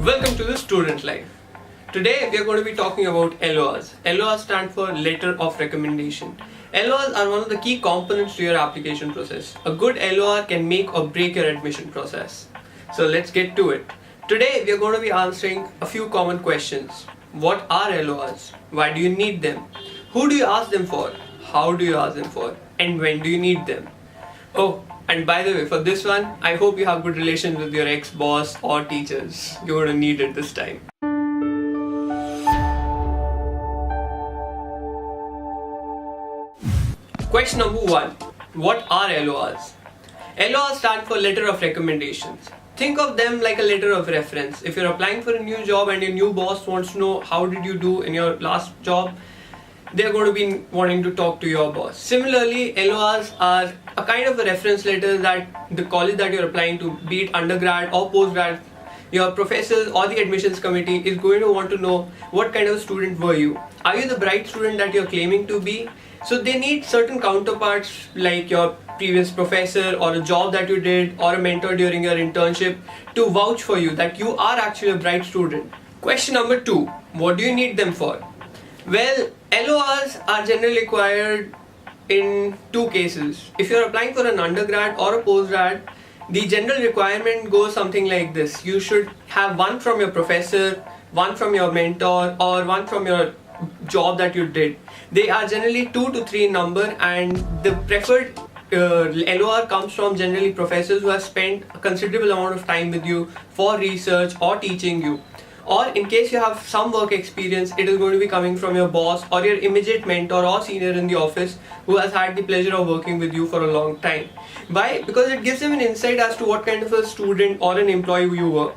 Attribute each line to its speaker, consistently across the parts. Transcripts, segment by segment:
Speaker 1: Welcome to the student life. Today we are going to be talking about LORs. LORs stand for Letter of Recommendation. LORs are one of the key components to your application process. A good LOR can make or break your admission process. So let's get to it. Today we are going to be answering a few common questions. What are LORs? Why do you need them? Who do you ask them for? How do you ask them for? And when do you need them? Oh, and by the way, for this one, I hope you have good relations with your ex-boss or teachers. You're going to need it this time. Question number 1. What are LORs? LORs stand for Letter of Recommendations. Think of them like a letter of reference. If you're applying for a new job and your new boss wants to know how did you do in your last job, they're going to be wanting to talk to your boss. Similarly, LORs are a kind of a reference letter that the college that you're applying to, be it undergrad or postgrad, your professors or the admissions committee is going to want to know what kind of student were you. Are you the bright student that you're claiming to be? So they need certain counterparts like your previous professor or a job that you did or a mentor during your internship to vouch for you that you are actually a bright student. Question number 2. What do you need them for? Well, LORs are generally required in two cases. If you're applying for an undergrad or a postgrad, the general requirement goes something like this. You should have one from your professor, one from your mentor, or one from your job that you did. They are generally 2 to 3 in number, and the preferred LOR comes from generally professors who have spent a considerable amount of time with you for research or teaching you. Or in case you have some work experience, it is going to be coming from your boss or your immediate mentor or senior in the office who has had the pleasure of working with you for a long time. Why? Because it gives them an insight as to what kind of a student or an employee you were.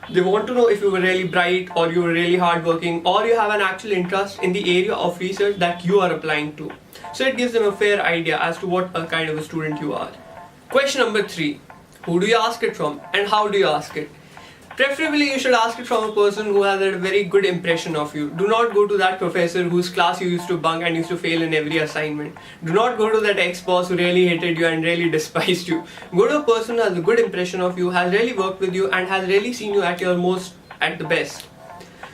Speaker 1: They want to know if you were really bright or you were really hardworking or you have an actual interest in the area of research that you are applying to. So it gives them a fair idea as to what a kind of a student you are. Question number 3. Who do you ask it from and how do you ask it? Preferably you should ask it from a person who has a very good impression of you. Do not go to that professor whose class you used to bunk and used to fail in every assignment. Do not go to that ex-boss who really hated you and really despised you. Go to a person who has a good impression of you, has really worked with you and has really seen you at your most, at the best.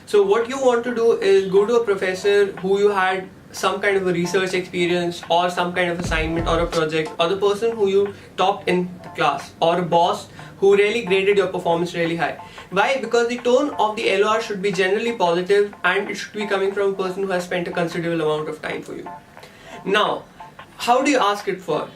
Speaker 1: So what you want to do is go to a professor who you had some kind of a research experience or some kind of assignment or a project, or the person who you topped in the class, or a boss who really graded your performance really high. Why? Because the tone of the LOR should be generally positive and it should be coming from a person who has spent a considerable amount of time for you. Now, how do you ask it for?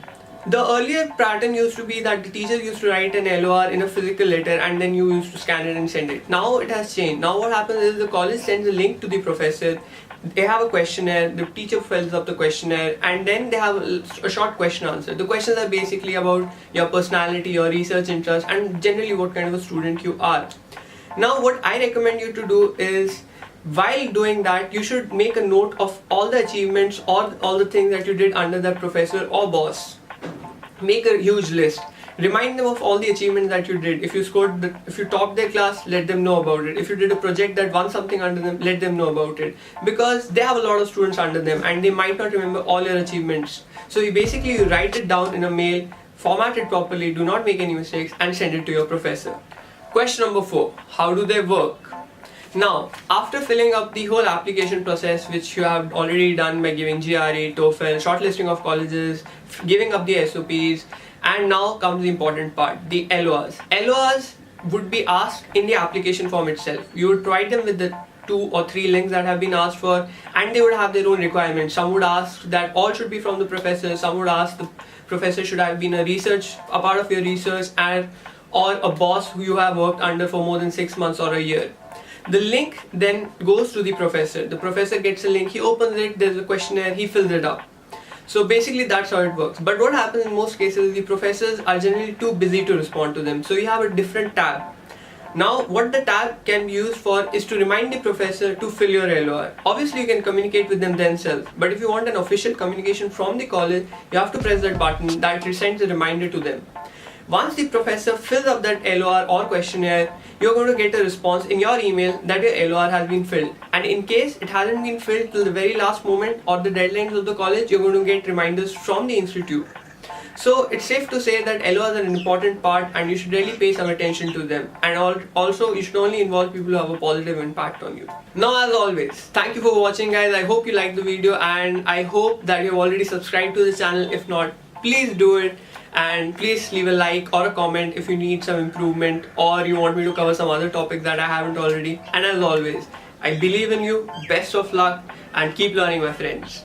Speaker 1: The earlier pattern used to be that the teacher used to write an LOR in a physical letter and then you used to scan it and send it. Now it has changed. Now what happens is the college sends a link to the professor. They have a questionnaire, the teacher fills up the questionnaire, and then they have a short question answer. The questions are basically about your personality, your research interest, and generally what kind of a student you are. Now what I recommend you to do is, while doing that, you should make a note of all the achievements or all the things that you did under that professor or boss. Make a huge list. Remind them of all the achievements that you did. If you topped their class, let them know about it. If you did a project that won something under them, let them know about it. Because they have a lot of students under them and they might not remember all your achievements. So you write it down in a mail, format it properly, do not make any mistakes, and send it to your professor. Question number 4. How do they work? Now, after filling up the whole application process, which you have already done by giving GRE, TOEFL, shortlisting of colleges, giving up the SOPs, and now comes the important part, the LORs. LORs would be asked in the application form itself. You would provide them with the 2 or 3 links that have been asked for, and they would have their own requirements. Some would ask that all should be from the professor, some would ask the professor should have been a part of your research, or a boss who you have worked under for more than 6 months or a year. The link then goes to the professor. The professor gets a link, he opens it, there's a questionnaire, he fills it up. So basically that's how it works. But what happens in most cases, the professors are generally too busy to respond to them. So you have a different tab. Now what the tab can be used for is to remind the professor to fill your LOR. Obviously you can communicate with them themselves. But if you want an official communication from the college, you have to press that button that sends a reminder to them. Once the professor fills up that LOR or questionnaire, you're going to get a response in your email that your LOR has been filled. And in case it hasn't been filled till the very last moment or the deadlines of the college, you're going to get reminders from the institute. So it's safe to say that LORs are an important part and you should really pay some attention to them, and also you should only involve people who have a positive impact on you. Now, as always, thank you for watching, guys. I hope you liked the video and I hope that you've already subscribed to the channel. If not, please do it, and please leave a like or a comment if you need some improvement or you want me to cover some other topic that I haven't already. And as always, I believe in you, best of luck, and keep learning, my friends.